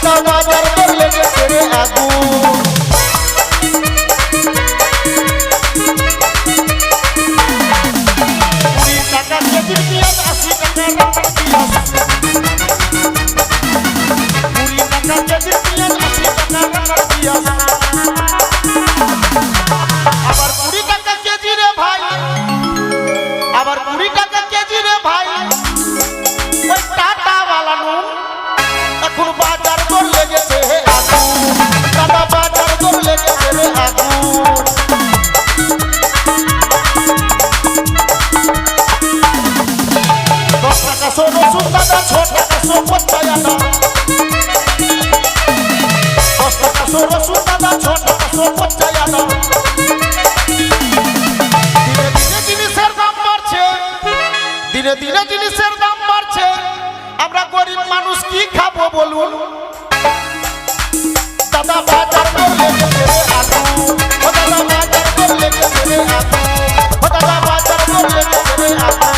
দাদা বাজার তোর লেগেছে রে আগুন। কেজির পেঁয়াজ 80 টাকা রাখার পেঁয়াজ 20 টাকা কেজির পেঁয়াজ 80 টাকা রাখার পেঁয়াজ আবার 20 টাকা কেজি রে ভাই আবার 20 টাকা কেজি রে ভাই ওই টাটা वाला নুন এখন বাজার দর লেগেছে হে আগুন দাদা বাজার দর লেগেছে রে আগুন। 10 টাকা সো রসুন দাদা 6 টাকা সো পচায়ানা 10 টাকা সো রসুন দাদা 6 টাকা সো পচায়ানা। দিনে দিনে জিনিসের দাম বাড়ছে দিনে দিনে জিনিসের দাম বাড়ছে আমরা গরিব মানুষ কি খাবো বলুন দাদা বাজার দর লেগেছে রে আগুন ও দাদা বাজার দর লেগেছে রে আগুন ও দাদা বাজার দর লেগেছে রে আগুন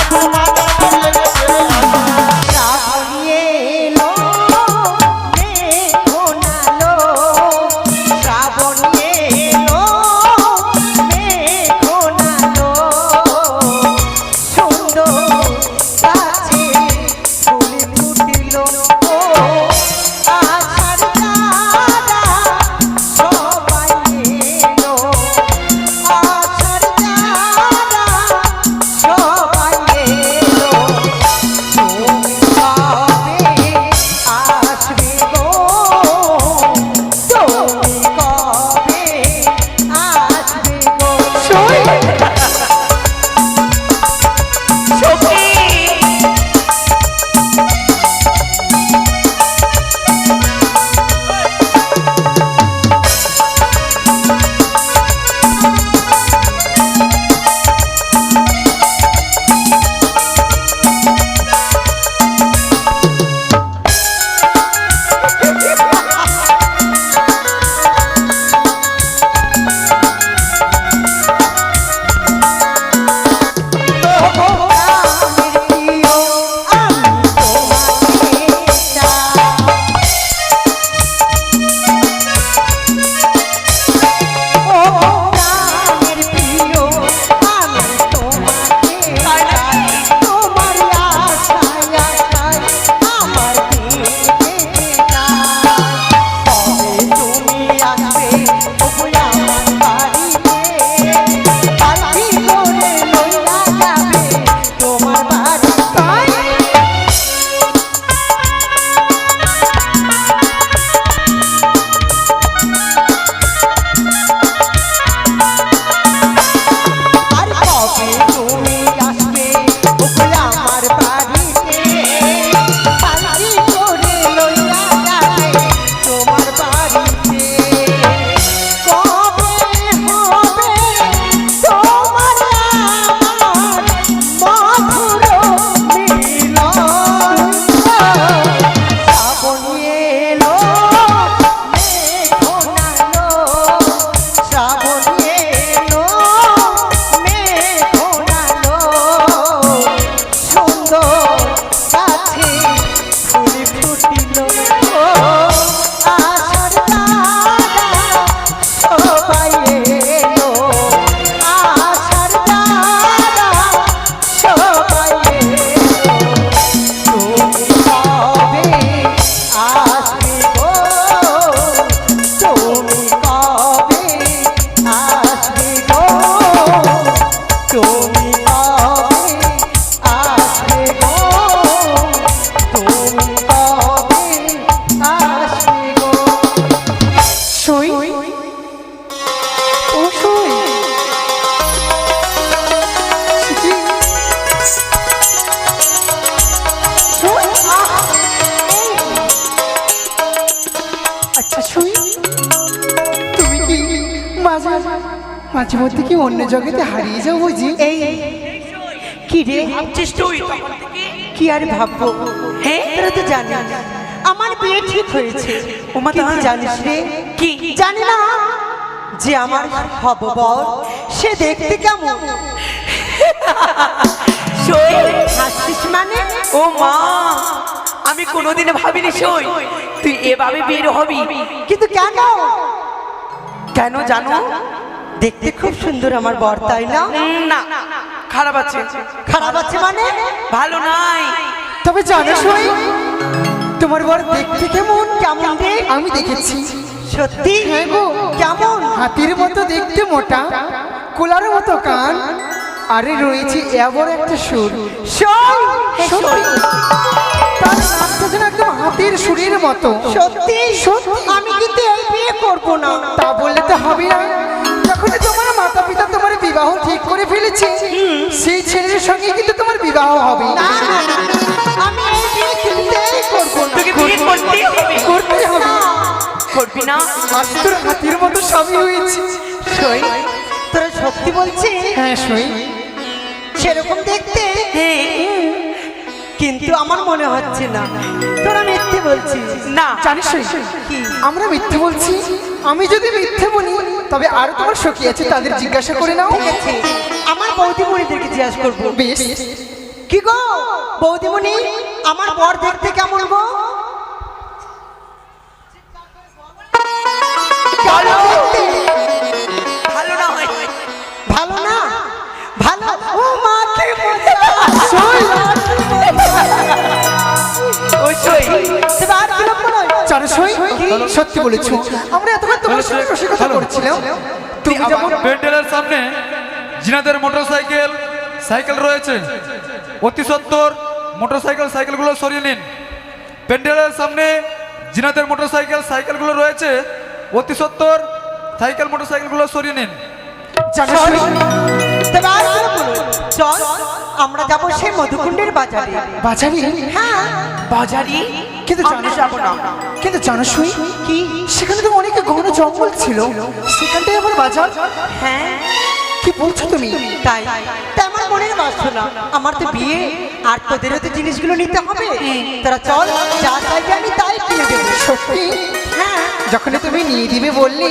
এখন বাজার দর লেগেছে রে আগুন। মাঝে মধ্যে কি অন্য জগতে হারিয়ে যাও বুঝি? এই কি রে ভাবছিস তুই? কি আর ভাববো? হ্যাঁ তোরা তো জানিস আমার বিয়ে ঠিক হয়েছে। ওমা তুই জানিস রে? কি জানি না যে আমার হব বর সে দেখতে কেমন? হাসছিস মানে? ও মা আমি কোনোদিন ভাবিনি সই তুই এভাবে বের হবি। কিন্তু কেন? কেন জানো? দেখতে খুব সুন্দর আমার বর, তাই না? না, খারাপ আছে। খারাপ আছে মানে? ভালো নাই। তবে জানো সই, তোমার বর দেখতে কেমন? কেমন রে? আমি দেখেছি। সত্যি? হ্যাঁ গো। কেমন? হাতির মতো দেখতে মোটা, কোলার মতো কান, আরে রয়েছে এবার একটা সুর। সত্যি, তার নাচটা যেন একদম হাতির সুরের মতো। সত্যি? সত্যি। আমি কিন্তু এই বিয়ে করব না। তা বললে তো হবে না। যখন তোমার মাতা পিতা তোমার বিবাহ ঠিক করে ফেলেছে, সেই ছেলের সঙ্গে কিন্তু তোমার বিবাহ হবে। না, আমি এই বিয়ে কিছুতেই করব না। তোকে বিয়ে করতেই হবে। করতে হবে। করবি না? আজ তোর হাতির মতো স্বামী হয়েছে। সই, তোরা সত্যি বলছিস? হ্যাঁ সই। সেরকম দেখতে? কিন্তু আমার মনে হচ্ছে না, তোরা মিথ্যে বলছিস। না, জানিস সই, কি? আমরা মিথ্যে বলছি। আমি যদি মিথ্যে বলি তবে আরো তোমার সখী আছে, তাদের জিজ্ঞাসা করে নাও। ঠিক আছে, আমার বৌদিমণিদেরকে জিজ্ঞাসা করবো। বেশ। কি গো বৌদিমণি, আমার বর দেখতে কেমন গো? ভালো। দেখতে? ভালো না হয়। ভালো না? ভালো? ও মা, কি মজা! ওই সই তবে আর কিরকম নয়? জানো সই, সত্যি বলেছো। আমরা এতক্ষণ তোমার সঙ্গে রসিকতা করছিলাম। তুমি যেমন প্যান্ডেলের সামনে জিনাদের মোটরসাইকেল সাইকেল রয়েছে, অতি সত্বর সাইকেলগুলো সরিয়ে নিন। প্যান্ডেলের সামনে জিনাদের মোটরসাইকেল সাইকেলগুলো রয়েছে, অতি সত্বর মোটরসাইকেলগুলো সরিয়ে নিন। জানো সই, তবে আর কিরকম নয়? চল আমরা যাবো সেই মধুকুণ্ডের বাজারে। বাজারে? হ্যাঁ। বাজারি। কিন্তু জানো যাবো না। কিন্তু জানো সই, কি? সেখানে তো অনেক ঘন জঙ্গল ছিল, সেখানটায় আবার বাজার। হ্যাঁ, কি বলছো তুমি? তাই তাই আমার মনের বাসনা। আমার তো বিয়ে, আর তোদেরও তো জিনিসগুলো নিতে হবে। তোরা চল, যা চাইবে আমি তাই কিনে দেবো। সত্যি? হ্যাঁ, যখন তুমি নিয়ে দিবে বললে,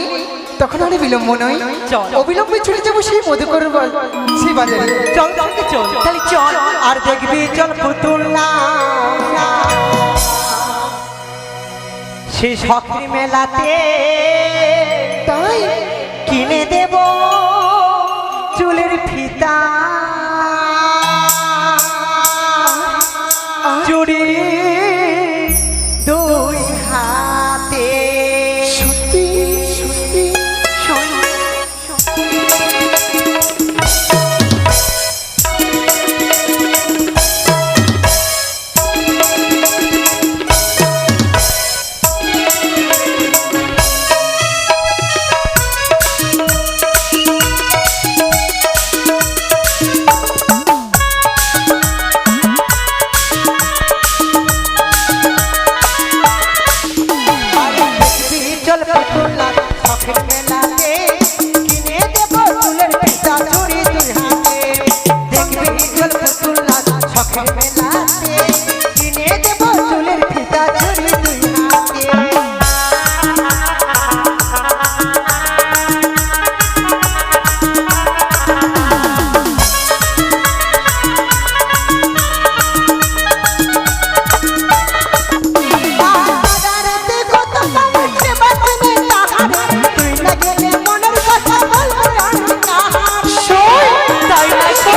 তখন আর বিলম্ব নয়। চল। অবিলম্বে চলে যাবো সেই মধুকর সেই বাজারে। চল চলকে চল। তাহলে চল, আর দেখবি চল পুতুল না সে শখের মেলাতে তাই কিনে দেব চুলের ফিতা, চুড়ি দুই হাতে। সত্যি সত্যি। চল পুতুল না শখের মেলাতে কিনে দেব চুলের ফিতা, চুড়ি দুই হাতে। দেখবি চল পুতুল না শখের মেলাতে কিনে দেব চুলের ফিতা, চুড়ি দুই হাতে। বাজারেতে কত পাওয়াছে বাজনে তাহারে, তুই না গেলে মনের কথা বলবো আমি কাহারে। তাই নাকি?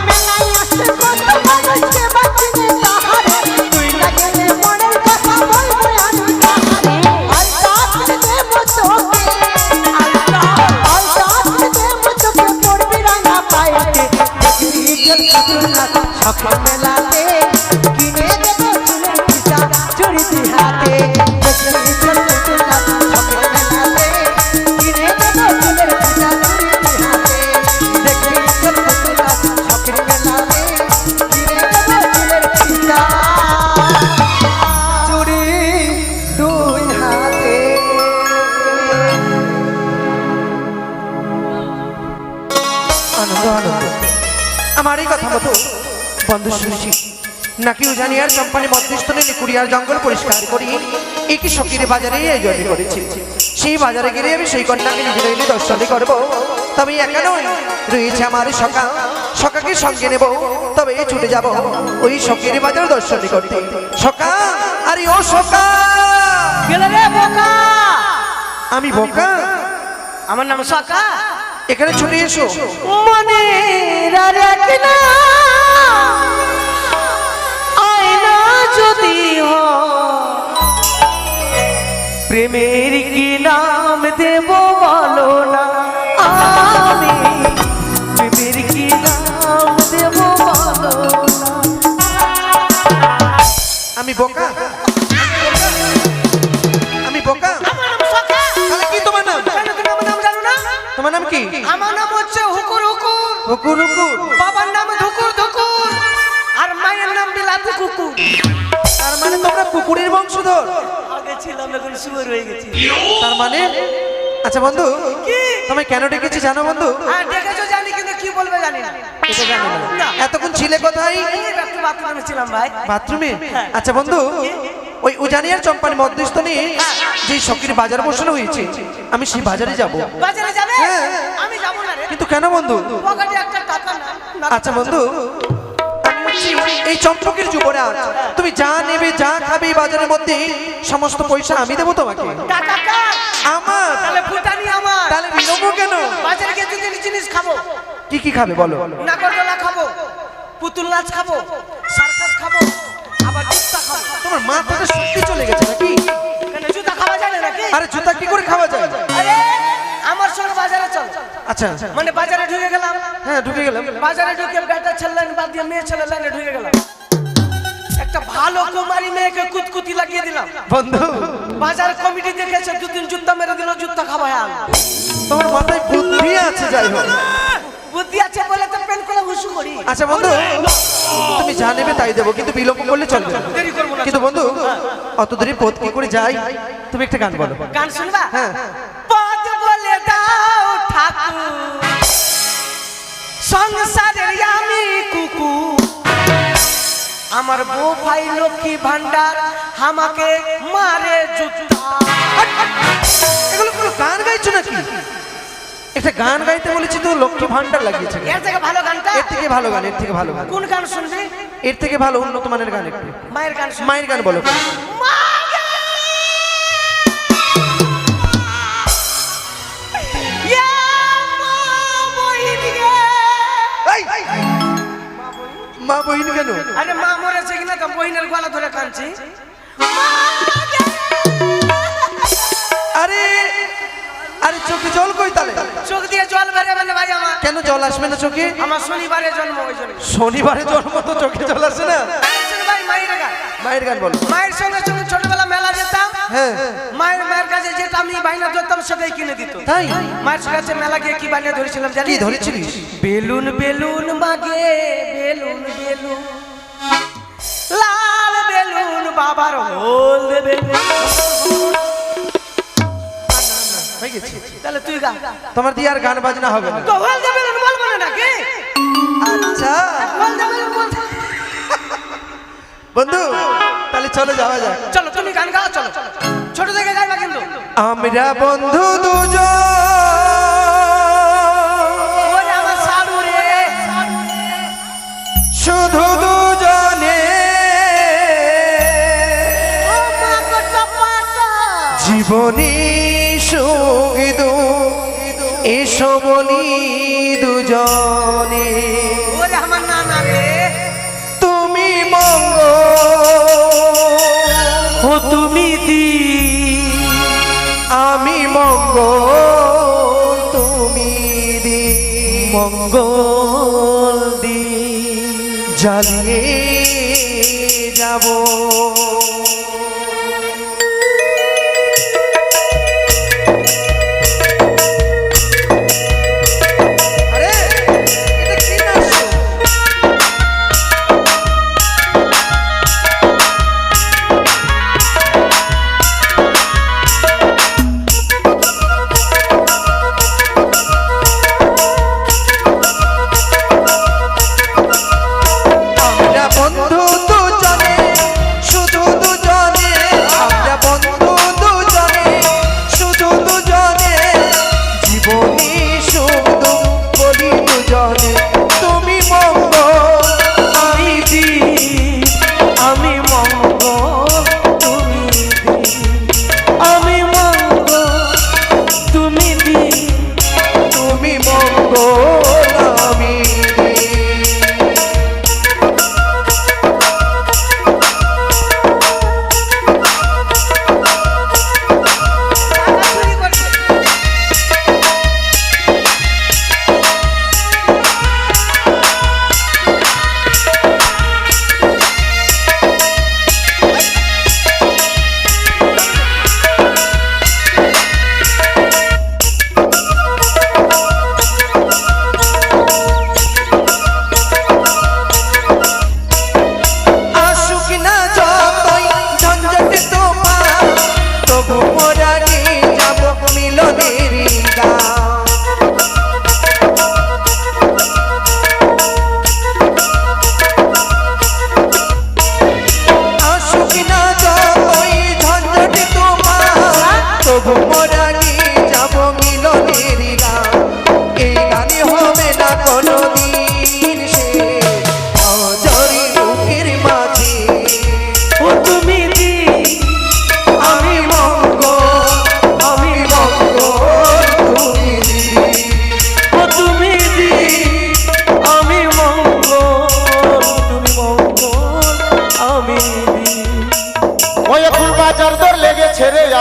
মেলায় আসে কত পাওয়াছে বাজনে তাহারে, তুই না গেলে মনের কথা বলবো আমি কাহারে। আলতা দেব তোকে, আলতা দেব তোকে, পড়বি রাঙা পায়েতে। দেখবি চল পুতুল না শখের মেলাতে কিনে দেব চুলের ফিতা, চুড়ি দুই হাতে। দেখবি চল পুতুল না শখের মেলাতে কিনে দেব চুলের ফিতা, চুড়ি দুই হাতে। দেখবি চল পুতুল না শখের মেলাতে কিনে দেব চুলের ফিতা, চুড়ি দুই হাতে। আনন্দ আনন্দ আমার এই কথা মতো বন্ধু শুনছি নাকি উজানিয়ার কোম্পানি মধ্যস্থলে কুড়িয়ার জঙ্গল পরিষ্কার করি একই সকিরে বাজারে আয়োজন করেছি। সেই বাজারে গেলে আমি সেই কন্যাকে নিজে দর্শনে করবো। তবে একা নয়, রয়েছে আমার সখা সকাকে সঙ্গে নেব, তবে ছুটে যাব ওই শখের বাজার দর্শন করতে। সকা, আরে ও সকা। গেলে রে বোকা। আমি বোকা? আমার নাম সকা। এখানে ছুটে এসো। মনে রাখনা আয়না যদি প্রেমের কি নাম দেব বলো না, আমি প্রেমের কি নাম দেব বলো না। আমি বোকা? আমি বোকা? তাহলে কি তোমার নাম? আমার নাম জানো না? তোমার নাম কি? আমার নাম হচ্ছে হুকুর হুকুর। হুকুর হুকুর? বাবার নাম ধুকুর ধুকুর, আর মায়ের নাম বিলাতি কুকুর। তার মানে তোমরা কুকুরের বংশধর? আগে ছিলাম, এখন শুয়োর হয়ে গেছি। তার মানে আচ্ছা বন্ধু, তুমি কেন ডেকেছি জানো বন্ধু? হ্যাঁ দেখেছো জানি, কিন্তু কি বলবে জানি না। এটা জানো না? না। এতক্ষণ ছিলে কোথায়? এই একটু বাথরুমে ছিলাম ভাই। বাথরুমে? আচ্ছা বন্ধু, ওই উজানিয়ার চম্পানি মধ্যস্থনে যে শখের বাজার বসানো হয়েছে, আমি সেই বাজারে যাব। বাজারে যাবে? হ্যাঁ। আমি যাবো না রে। কিন্তু কেন বন্ধু? পকেটে একটা টাকা না। আচ্ছা বন্ধু, আমি হচ্ছি এই চম্পকের যুবরাজ, তুমি যা নেবে যা খাবে এই বাজারের মধ্যে সমস্ত পয়সা আমি দেবো তোমাকে। টাকা কার? আমার। তাহলে ফুটানি আমার। তাহলে বিলম্ব কেন? বাজারে গিয়ে দুদিন জিনিস খাবো। কি কি খাবে বলো? নাগরদোলা খাবো, পুতুল নাচ খাবো, সার্কাস খাবো, আবার জুতা খাবো। তোমার মাথাটা সত্যি চলে গেছে নাকি? কেন জুতা খাওয়া যায় না নাকি? আরে জুতা কি করে খাওয়া যায়? আরে আমার সঙ্গে বাজারে চল। আচ্ছা মানে বাজারে ঢুকে গেলাম। হ্যাঁ ঢুকে গেলাম। বাজারে ঢুকে বেটা ছেলে লাইন বাদ দিয়ে মেয়ে ছেলে লাইনে ঢুকে গেলাম। একটা ভালো কুমারী মেয়েকে কুতকুতি লাগিয়ে দিলাম। বন্ধু, বাজার কমিটি দেখেছে, দুদিন জুতা মেরে দিল, জুতা খাওয়ায় আম। তোমার মাথায় বুদ্ধি আছে যাই হোক। বুদ্ধি আছে বলে তো পেন করে হুসু করি। আচ্ছা বন্ধু, তুমি যা নেবে তাই দেবো, কিন্তু বিলম্ব করলে চলবে না। দেরি করবো না। কিন্তু বন্ধু, অত দূরে পথ কি করে যাই? তুমি একটা গান বলো। গান শুনবা? হ্যাঁ। পদ বলে দাও ঠাকুর, সংসারের আমি কুকুর, আমার বউ ভাই লক্ষ্মী ভান্ডার আমাকে মারে জুতা। এগুলো কোনো গান গাইছো নাকি? একটা গান গাইতে বলেছি তো লক্ষ্মী ভান্ডার লাগিয়েছে। এর থেকে ভালো গানটা? এর থেকে ভালো গান, এর থেকে ভালো গান। কোন গান শুনবি? এর থেকে ভালো উন্নত মানের গান একটু। মায়ের গান শুন। মায়ের গান বলো। ইয়া মা বহিন গে। এই, মা বহিন কেন? আরে মা মরেছে কিনা তো বহিনের গলা ধরে কাঁদছি। আরে আরে চোখে জল কই তাহলে? চোখ দিয়ে জল বেরোবে না ভাই আমার। কেন জল আসবে না চোখে? আমার শনিবারে জন্ম, ওই জন্য। শনিবারে জন্ম তো চোখে জল আসে না। শোন ভাই, মায়ের গান। মায়ের গান বলো। মায়ের সঙ্গে সঙ্গে ছোটবেলা মেলা যেতাম। হ্যাঁ। মায়ের কাছে যেটা আমি বাইনা ধরতাম সেটাই কিনে দিত। তাই? মায়ের কাছে মেলা গিয়ে কি বাইনা ধরেছিলাম জানি? কি ধরেছিলিস? বেলুন বেলুন মাগে, বেলুন বেলুন, লাল বেলুন বাবার হলদে বেলুন। হয়ে গেছে। তাহলে তুই গা। তোমার দিয়ে আর গান বাজনা হবে না। তো হলদে বেলুন বলবো না নাকি? আচ্ছা হলদে বেলুন বলতে। বন্ধু, তাহলে চলো যাওয়া যাক। চলো তুমি গান গাও, চলো। ছোট থেকে গাইবা কিন্তু। আমরা বন্ধু দুজন, ওই আমার সাধু রে। শুধু দুজনে, ও মা গো টপাটা। জীবনী সুখ দুঃখ এসো বলি দুজনে। ওরে আমার নানা রে। তুমি মঙ্গল, ও তুমি দি, আমি মঙ্গল, তুমি দি মঙ্গল দি। জ্বালিয়ে যাব। আরে এটা কি নাচ? আমরা বন্ধু দুজনে, শুধু দুজনে,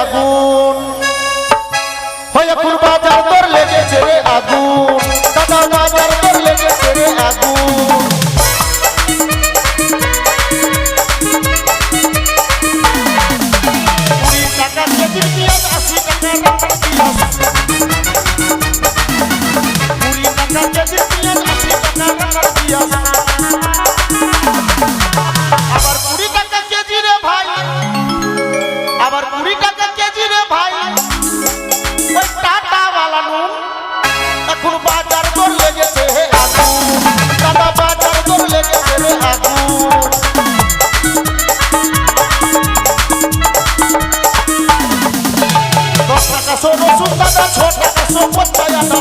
আগুন হয়ে এখন বাজার দর লেগেছে রে আগুন দাদা বাজার দর লেগেছে রে আগুন টাকা কেজির পেঁয়াজ 80 টাকা রান্নার পেঁয়াজ 20 টাকা কেজির পেঁয়াজ 80 টাকা রান্নার পেঁয়াজ আবার 20 টাকা কেজি রে ভাই আবার 20 টাকা কেজি রে ভাই ওই টাটা वाला নুন এখন বাজার দর লেগেছে হে আগুন দাদা বাজার দর লেগেছে রে আগুন 10 টাকা সো রসুন দাদা 6 টাকা সো পচায়া দা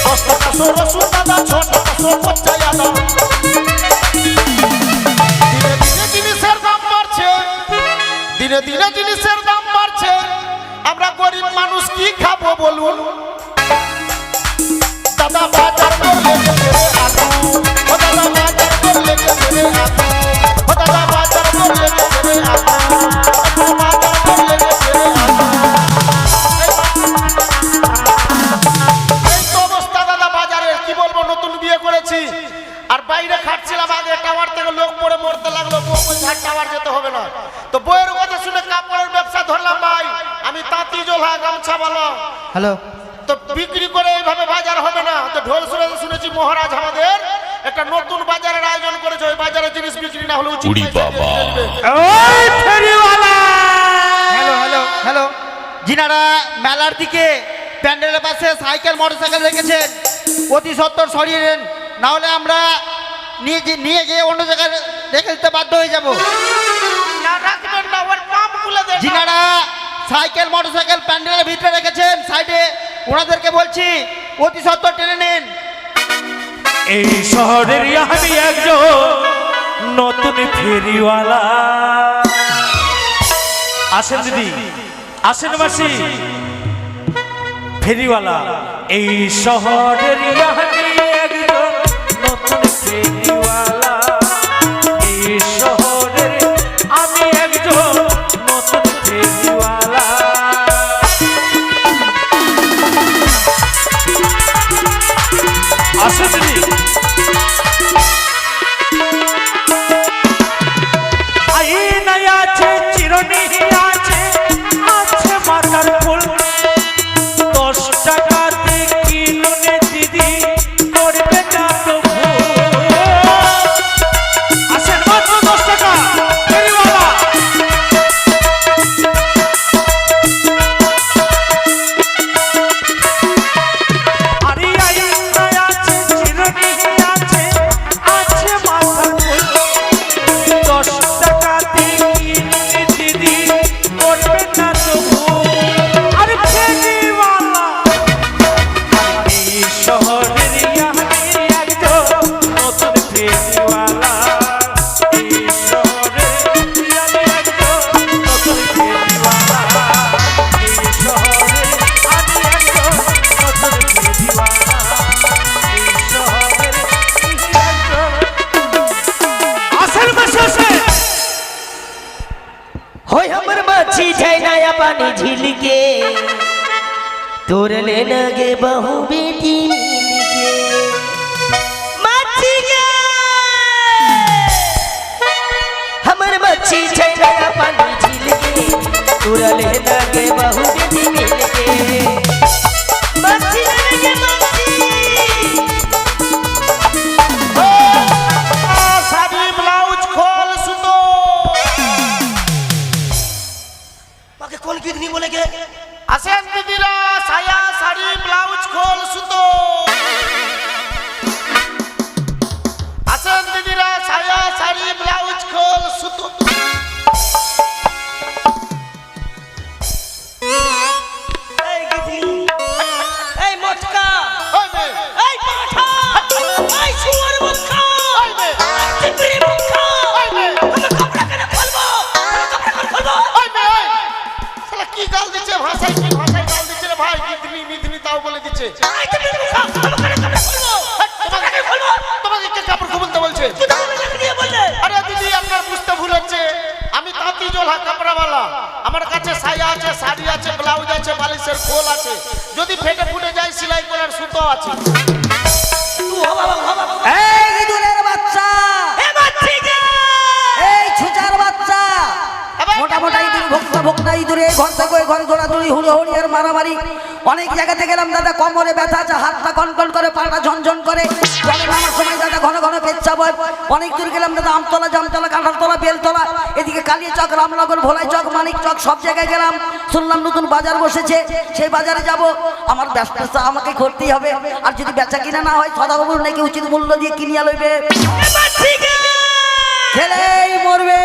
10 টাকা সো রসুন দাদা 6 টাকা সো পচায়া দা দিনে দিনে জিনিসের দাম বাড়ছে দিনে দিনে জিনিসের দাম বাড়ছে আমরা গরিব মানুষ কি খাবো বলুন দাদা বাজার দর লেগেছে রে আগুন ও দাদা বাজার দর লেগেছে রে আগুন ও দাদা বাজার দর লেগেছে রে আগুন এখন বাজার দর লেগেছে রে আগুন এই তো অবস্থা দাদা বাজারের কি বলবো নতুন বিয়ে করেছি আর বাইরে খাটছিলাম আগে টাওয়ার থেকে লোক পড়ে মরতে লাগলো বউ বলছে আর টাওয়ার যেতে হবে না তো বইয়ের কথা শুনে কাপড়ের ব্যবসা ধরলাম ভাই আমি তাঁতি জোলা গামছা ভালো হ্যালো তো বিক্রি করে এইভাবে বাজার হবে না তো ঢোল শুনে শুনেছি মহারাজ আমাদের একটা নতুন বাজারের আয়োজন করেছে ওই বাজারে জিনিস বিক্রি না হলে উচিত বাবা হ্যালো হ্যালো হ্যালো যিনারা মেলার দিকে প্যান্ডেলের পাশে সাইকেল মোটরসাইকেল রেখেছেন অতি সত্বর সরিয়ে নেন না হলে আমরা নিয়ে গিয়ে অন্য জায়গায় রেখে দিতে বাধ্য হয়ে যাব না রাখবেন না ওর পাম্প খুলে দেন যিনারা সাইকেল মোটরসাইকেল প্যান্ডেলের ভিতরে রেখেছেন সাইডে ওনাদেরকে বলছি অতি সত্বর টেনে নেন এই শহরের আমি একজন নতুন ফেরিওয়ালা আসেন দিদি আসেন মাসি ফেরিওয়ালা এই শহরের আমি একজন নতুন ফেরিওয়ালা এই শহরের আমি একজন নতুন ফেরিওয়ালা আসেন দিদি আইনাই আছে চিরনি আছে আছে মাথার ফুল 10 টাকাতে কিনুনে দিদি করবে না তো ভুল আসেন মাত্র 10 টাকা ফেরিওয়ালা আরে আইনাই আছে চিরনি আছে আছে মাথার ফুল 10 টাকাতে কিনুনে দিদি করবে না তো ভুল আরে ফেরিওয়ালা এই শহরের আমি একজন নতুন ফেরিওয়ালা এই শহরের আমি একজন নতুন ফেরিওয়ালা এই শহরের আমি একজন নতুন ফেরিওয়ালা এই শহরের আসল বসে होय हमर मच्छी छै नया पानी झील के तोर ले लगे बहु बेटी मिल के मच्छी के हमर मच्छी छै नया पानी झील के तोर ले लगे बहु बेटी मिल के मच्छी लगे मच्छी শাড়ি ব্লাউজ খোল সুতো माके कौन कितनी बोले के আসেন দিদিরা সায়া শাড়ি ব্লাউজ খোল সুতো আসেন দিদিরা সায়া শাড়ি ব্লাউজ খোল সুতো দুলহা কাপড়াওয়ালা, আমার কাছে সায়া আছে, শাড়ি আছে, ব্লাউজ আছে, বালিশের খোল আছে, যদি ফেটে ফুটে যায় সেলাই করার সুতো আছে। এই ইঁদুরের বাচ্চা, এই ছুচার বাচ্চা, মোটা মোটা ইঁদুর, ভোক্তা ভোক্তা ইঁদুরে ঘর থেকে ওই ঘরে দৌড়াদৌড়ি, হুড়োহুড়ি আর মারামারি। অনেক জায়গাতে গেলাম দাদা, কোমরে ব্যথা আছে, হাতটা কনকন করে, পাটা ঝনঝন করে, জলে নামার সময় দাদা ঘন ঘন পেচ্ছাপ হয়। অনেক দূর গেলাম দাদা, আমতলা, জামতলা, কাঁঠালতলা, বেলতলা, এদিকে কালিয়াচক, রামনগর, ভোলাই চক, মানিক চক, সব জায়গায় গেলাম। শুনলাম নতুন বাজার বসেছে, সেই বাজারে যাব। আমার ব্যবসা আমাকে করতেই হবে, আর যদি বেচা কিনা না হয় সদাবাবুর নাকি উচিত মূল্য দিয়ে কিনিয়া লইবে, খেলেই মরবে।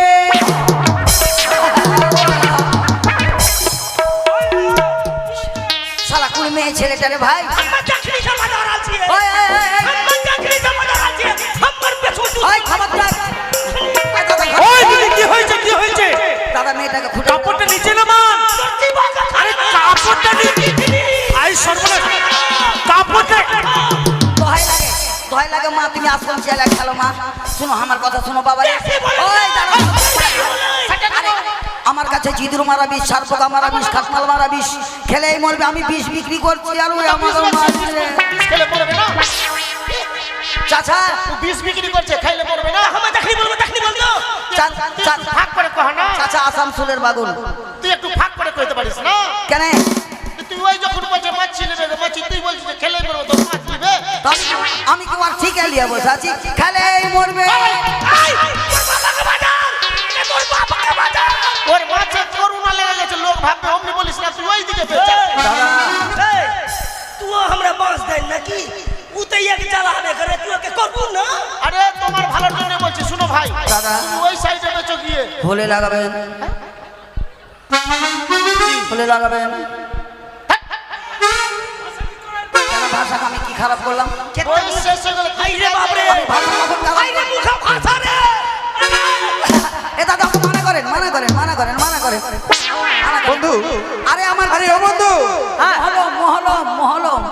শালা কুড়ি মেয়ে ছেলেটারে ভাই, ওই, ওই, খবরদার। ওই দিদি, কি হয়েছে কি হয়েছে? দাদা মেয়েটাকে খুঁজে কাপড়টা নিচে নামান। আরে কাপড়টা নিচে, আই সর্বনাশ, কাপড়টা দোহাই লাগে মা, তুমি আশ্রম চেলা খেলো মা। শুনো আমার কথা, শুনো বাবা। ওই দাঁড়াও। আরে, আমার কাছে জিদুর মারা বিষ, সারপোকা মারা বিষ, খাসমাল মারা বিষ, খেলেই মরবে। আমি বিষ বিক্রি করছি আর ওই আমার মারছে। খেলে মরবে না? চাচা বিষ বিক্রি করছে, খাইলে মরবে না? ফাঁক করে কহ না। চাচা আসানসোলের বাগুন, তুই একটু ফাঁক করে কইতে পারিস না? কেন? তুই ওই যখন বলছে মাছি নেবে, মাছি, তুই বলছিস যে খেলে মরবে, তো মাছ দিবে। আমি কি আর ঠিক লিয়া বসে আছি? খেলেই মরবে। ওর মাছে করুণা লেগে গেছে, লোক ভাববে অমনি বলিস না, তুই ওই দিকে পেঁচা। তুই আমরা বাস দেন নাকি? উতাইয়াকে জ্বালাহানে করে তুই ওকে করবো না? আরে তোমার ভালোর জন্য বলছি, শুনো ভাই, দাদা। তুমি ওই সাইডে বেচো গিয়ে। ভোলে লাগাবেন, ভোলে লাগাবেন। কেন ভাষা আমি কি খারাপ করলাম? ওই শেষে গেলে আইরে বাপরে, আমি ভাষা কখন খারাপ আইরে করলাম? মুখা ভাষা রে। এ দাদা ওকে মানা করেন, মানা করেন, মানা করেন, মানা করেন। মানা করেন। বন্ধু, আরে আমার আরে ও বন্ধু, মহলম মহলম মহলম।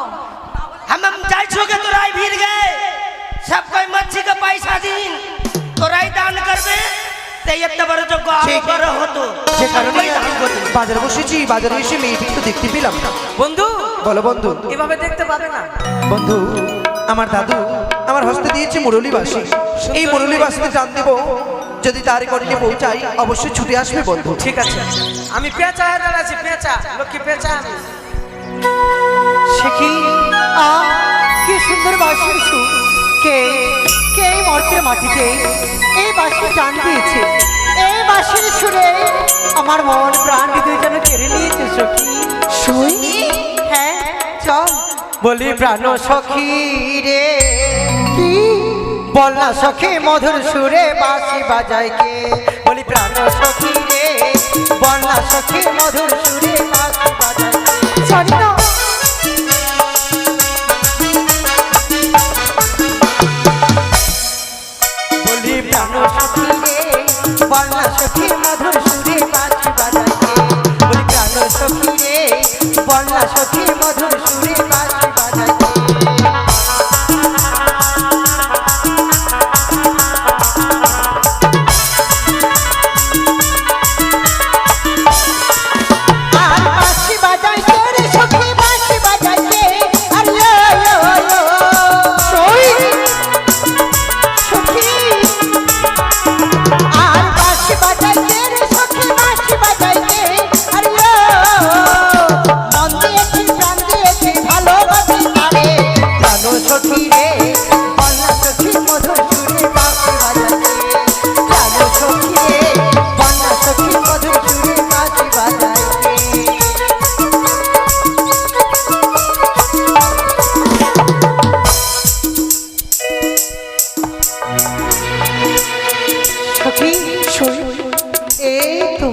हम जाइछो के तोराई भीड़ गए, सब कोई मच्छी का पैसा दिन तोराई दान करबे ते इतना बड़ जो गाँव कर होतो। সে কারণে বাজারে বসেছি। বাজারে এসে মেয়েটিকে তো দেখতে পেলাম না। বন্ধু বলো বন্ধু। এভাবে দেখতে পাবে না। বন্ধু, আমার দাদু আমার হস্তে দিয়েছে মুরলি বাসি। এই মুরলি বাসিতে জান দেব, যদি তার করিলে পৌঁছাই অবশ্যই ছুটে আসবে বন্ধু। ঠিক আছে, আমি পেঁচা হয়ে দাঁড়াচ্ছি, পেঁচা, লক্ষ্মী পেঁচা আমি। সে কি কি সুন্দর বাঁশির সুর! কে কে এই মর্তের মাটিতে এই বাঁশি টান দিয়েছে? এই বাঁশির সুরে আমার মন প্রাণ হৃদয় যেন কেড়ে নিয়েছে সখী। শুই, হ্যাঁ চল। বলি প্রাণ সখী রে, কি বল না সখী মধুর সুরে বাঁশি বাজায় কে? বলি প্রাণ সখী রে, বল না সখী মধুর সুরে বাঁশি বাজায় কে? জানি না। বলি প্রাণ সখী রে, বল না সখী মধুর সুরে বাঁশি বাজায় কে? বলি প্রাণ সখী রে, বল না সখী মধুর সুরে বাঁশি বাজায় কে? আর বাঁশি বাজায় কে রে সখী, বাঁশি বাজায় কে? আর ইয়ো ইয়ো ইয়ো সখী, আর বাঁশি বাজায় কে রে সখী, বাঁশি বাজায় কে? আর ইয়ো মন দিয়েছি, প্রাণ দিয়েছি, ভালোবাসি তারে। প্রাণ সখী রে, বল না সখী মধুর সুরে বাঁশি বাজায় কে? প্রাণ সখী রে, বল না সখী মধুর সুরে বাঁশি বাজায় কে? সখী শোন, এই তো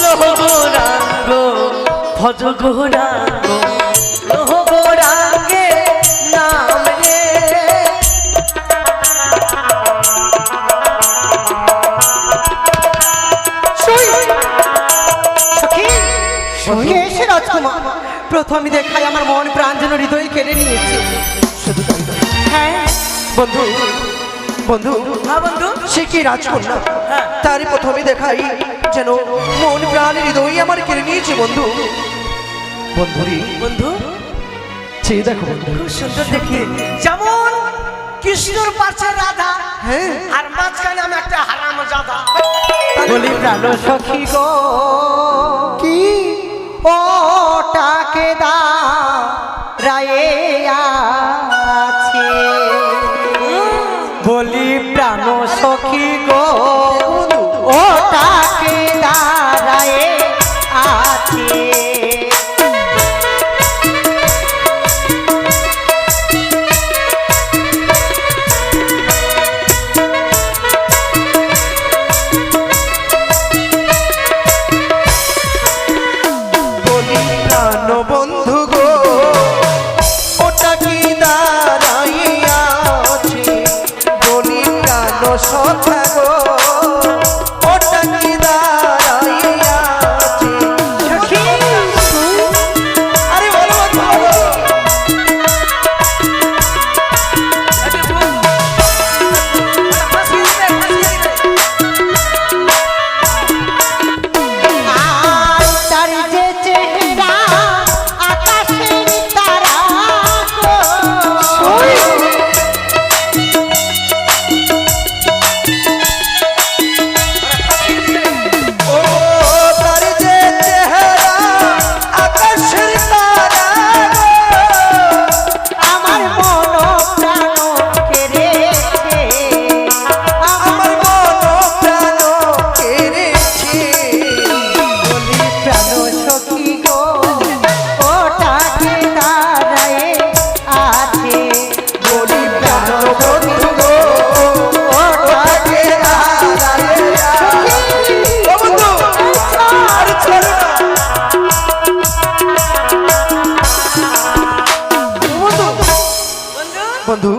लोह गोरांग भज गोरांग, लोह गोरांगे नाम रे। সখী রাজকুমার প্রথমে দেখাই আমার মন প্রাণ যেন হৃদয় কেড়ে নিয়েছে। শুধু তাই নয়। হ্যাঁ বন্ধু বন্ধু হ্যাঁ বন্ধু, সে কি রাজকন্যা তারই প্রথমে দেখাই যেন মন প্রাণ হৃদয় আমার কেড়ে নিয়েছে বন্ধু। বন্ধুরি বন্ধু চেয়ে দেখো বন্ধু, খুব সুন্দর দেখতে, যেমন কৃষ্ণর পাশে রাধা হ্যাঁ আর মাঝখানে আমি একটা হারাম জাদা। বলি প্রাণ সখী গো কি ও টাকে দা রায়ে আছে, বলি প্রাণ সখী গো ও টাকে দা রায়ে আছে। বলি প্রাণ বন্ধু গো ওটা কি দাঁড়াইয়া আছে, বলি প্রাণ সখা গো ওটা কি দাঁড়াইয়া আছে। আরে বলো বলো। তার যে চেহারা আকাশের তারা গো, ও তার যে চেহারা আকাশের তারা গো, আমার মন প্রাণ কেড়েছে, আমার মন প্রাণ কেড়েছে। বলি প্রাণ সখী গো ওটাকে দাঁড়ায় আছে, বলি প্রাণ বন্ধু গো ওটাকে দাঁড়াইয়া আছে। ও বন্ধু আরে চলো না। বন্ধু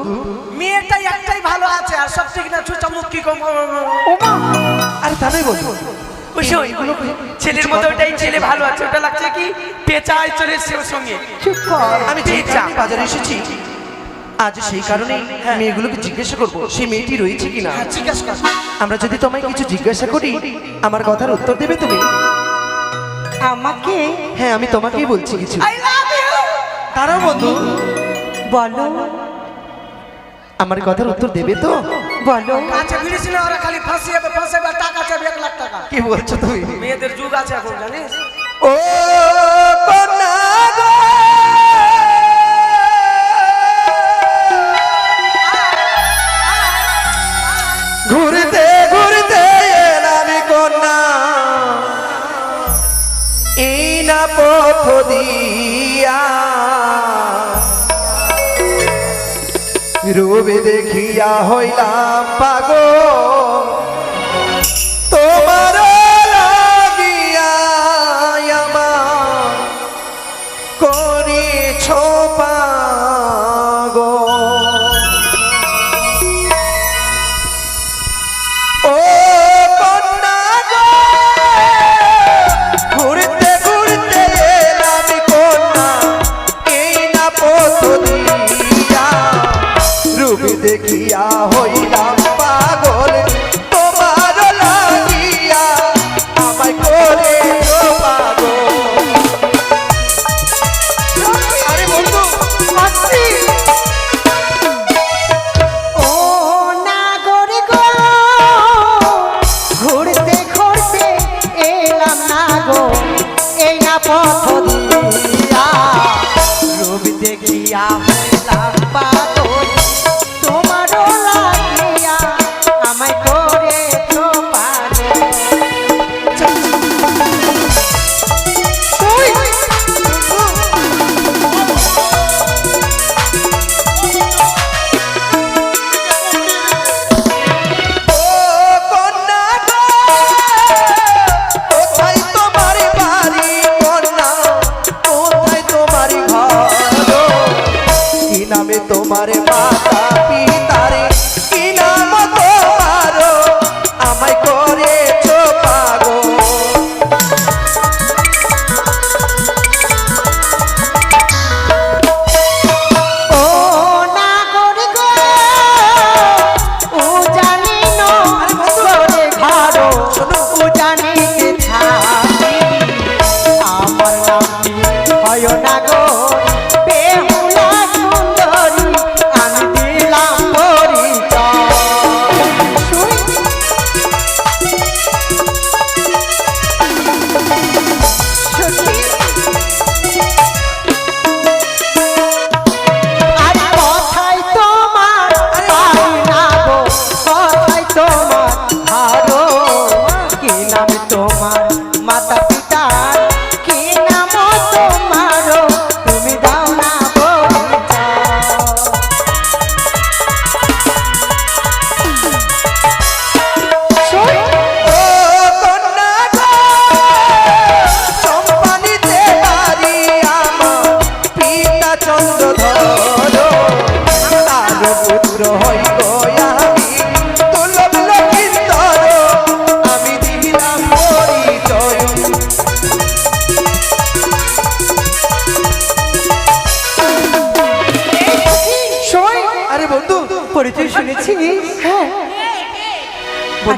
মেয়েটা একটাই ভালো আছে আর সব ঠিক না, চুচামুখ কি কম। আরে তা নয় বন্ধু, ছেলের মতো ওটাই ছেলে ভালো আছে, ওটা লাগছে কি পেঁচায় চলে এসছে ওর সঙ্গে। চুপ কর, আমি যে আমি বাজারে এসেছি আজ সেই কারণে মেয়েগুলোকে জিজ্ঞাসা করবো সেই মেয়েটি রয়েছে কিনা। জিজ্ঞাসা কর। আমরা যদি তোমায় কিছু জিজ্ঞাসা করি আমার কথার উত্তর দেবে তুমি? আমাকে হ্যাঁ আমি তোমাকেই বলছি কিছু। আই লাভ ইউ তারাও বন্ধু বলো, আমার কথার উত্তর দেবে তো? বলো। আচ্ছা ভিড়েছিল ওরা খালি ফাঁসিয়ে ফাঁসাবে, টাকা চাবে 1 লাখ টাকা। কি বলছো তুমি? মেয়েদের যুগ আছে এখন জানিস। ও কন্যা গো ঘুরতে ঘুরতে এলাম কন্যা এই না পথ দিয়া, রূপে দেখিয়া হইলাম পাগল তোমার লাগিয়া আমার করেছ পাগল। ও কন্যা গো ঘুরতে ঘুরতে এলাম কন্যা এই না পথ দিয়া, রূপ দেখিয়া হইলাম পাগল তোমার লাগিয়া আমায় করেছ পাগল। আরে বন্ধু আসছি। ও নাগর গো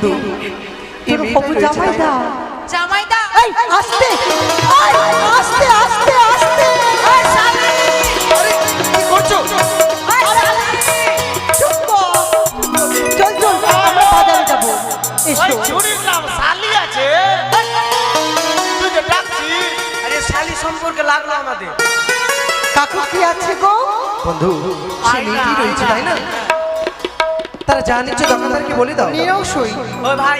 বন্ধু তোর হবু জামাইদা জামাইদা এই আস্তে এই, আস্তে আস্তে আস্তে এই শালি কি করছো? এই শালি চুপ কর। চল চল আমরা বাজারে যাব ওই এসো চুরির নাম শালি আছে, তুই যে ডাকছিস। আরে শালি সম্পর্কে লাগলো আমাদের। কাকু কি আছে গো বন্ধু সে মেয়েটি রয়েছে তাই না? তারা যা নিচ্ছে দোকানদারকে বলে দাও। নিয়েও সই ও ভাই,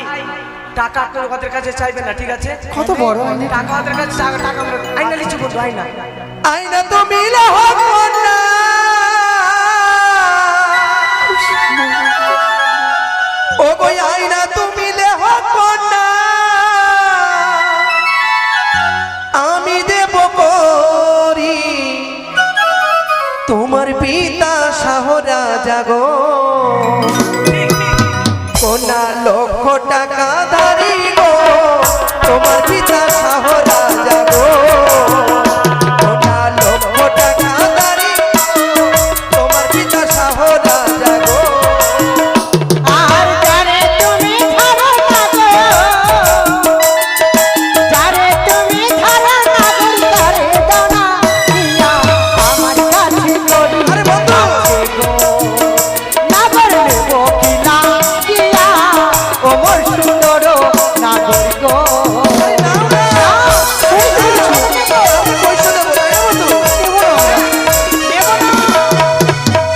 টাকা আপনার ওদের কাছে চাইবেন না, ঠিক আছে? কত বড় আইনে টাকা ওদের কাছে টাকা আমরা আইনা লিচু বন্ধু, আইনা। আইনা তো মিলে হবো না, ও গো আইনা তো মিলে হবো না, আমি দেব করি তোমার পিতা শাহরা জাগো, কোনা লক্ষ টাকা দাঁড়ি গো তোমার পিতা শাহরা জাগো, কোনা লক্ষ টাকা দাঁড়ি তোমার পিতা শাহরা জাগো। আর যারে তুমি ধরো না গো যারে তুমি ধরো না গো তারে দানা দিয়া আমার কাছে করি আরে বন্ধু নাগর নেব কি না দিয়া ও মোর সুন্দর নাগর গো আরে নাও না, আমি পয়সা দেবো তাই না বন্ধু?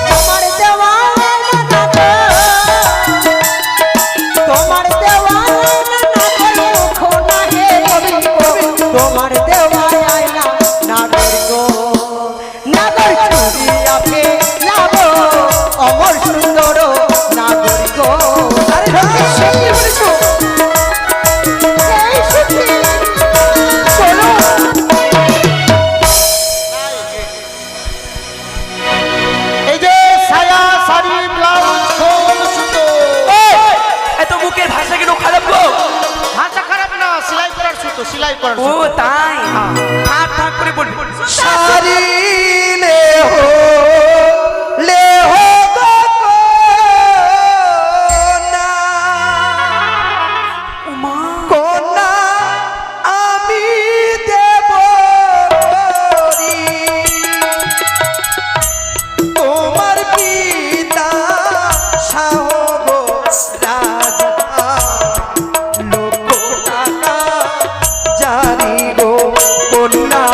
তোমার দেওয়া না গো তোমার দেওয়া না গো মুখ না হে তোমার দেওয়া আয়না নাগর গো নাগর চুরিয়া পে লাবো অমর সুন্দর নাগর গো আরে না, সত্যি বলেছো এই সত্যি চলো এই যে সায়া শাড়ি ব্লাউজ কোন সুতো, এত মুখের ভাষা কেন খারাপ গো? ভাষা খারাপ না, সেলাই করার সুতো, সেলাই করার ও সুতো। তাই, থাক থাক করে বলবি। শাড়ি লে হো গো কোনা আমি দেব করি তোমার পিতা শাহ গো রাজা, লক্ষ টাকা জারি গো কন্যা,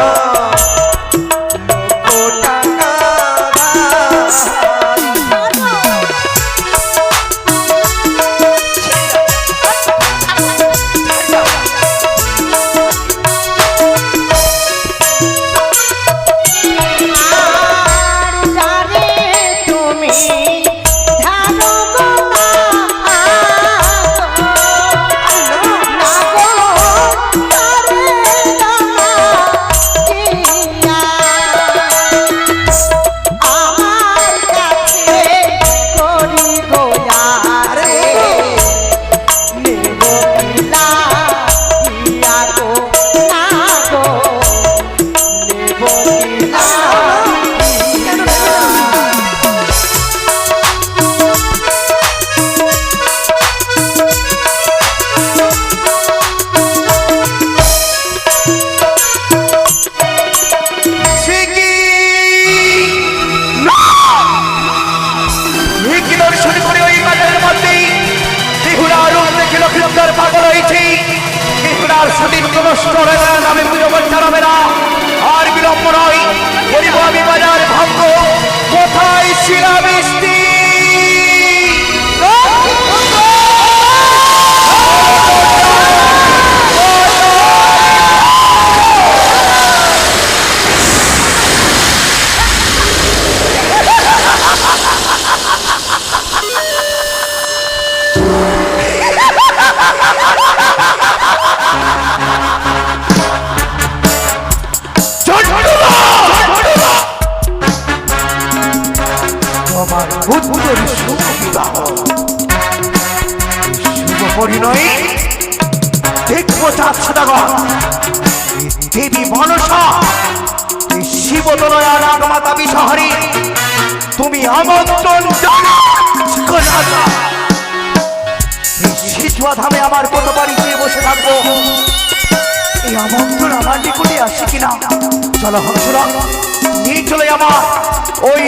লক্ষ টাকা জারি। আর যারে তুমি ধানো গো না গো তারে দানা দিয়া আমার কাছে করি গো আরে নেব কিলা দিয়া গো না গো নেব কিলা পাগল হয়েছি ত্রিপুরার সতীন নষ্ট নামে বিলম্ব চালাবে না, আর বিলম্ব নয়, বলিব আমি বাজার ভাঙ্গ, কোথায় শিলা বৃষ্টি। তোমার উত্তর শুভ বিবাহ, শুভ পরিণয় দেখবো চাঁদ সদাগর, দেবী মনসা, শিবতলয়া নাগমাতা বিশহরী, তুমি আমন্ত্রণ জানাও। এই সিজুয়া ধামে আমার কত বাড়ি গিয়ে বসে থাকবো, এই আমন্ত্রণ আমার নিকটে আসে কিনা। চলো হংসরা নিয়ে চলে আমার ওই